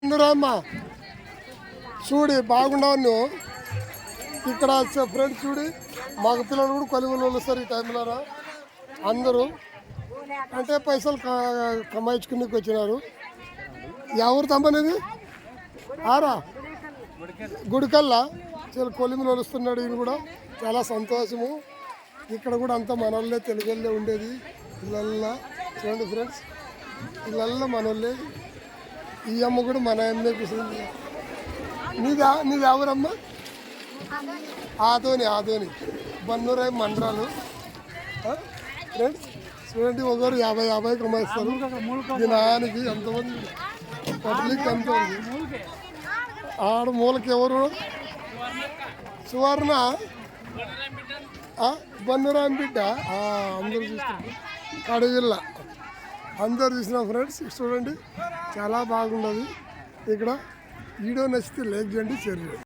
రామ్మా చూడి బాగుండవు నువ్వు ఇక్కడ ఫ్రెండ్స్ చూడి మగ పిల్లలు కూడా కొలువులు వస్తారు ఈ టైంలో అందరూ అంటే పైసలు కమాయించుకునేకి వచ్చినారు. ఎవరు తమ్మనేది ఆరా గుడికల్లా చాలా కొలిమిలు వస్తున్నాడు. ఈయన కూడా చాలా సంతోషము. ఇక్కడ కూడా అంతా మనోళ్ళే తెలుగులో ఉండేది. ఇళ్ళల్లా చూడండి ఫ్రెండ్స్, ఇళ్ళల్లా మనోళ్ళే. ఈ అమ్మ కూడా మన అమ్మే కూర్చుంది. నీది ఎవరమ్మా? ఆదోని బన్నూరాయి మండరాలు ఫ్రెండ్స్. చూడండి ఒకరు 50 కమాయిస్తారు. దినానికి ఎంతమంది పబ్లిక్ ఎంతమంది. ఆడ మూలకి ఎవరు? సువర్ణ బన్నూరాయి బిడ్డ. అందరూ చూస్తున్నారు. కడవిల్ల అందరు చూసినాం ఫ్రెండ్స్. చూడండి చాలా బాగుండదు ఇక్కడ. వీడియో నచ్చితే లైక్ చేయండి, షేర్ చేయండి.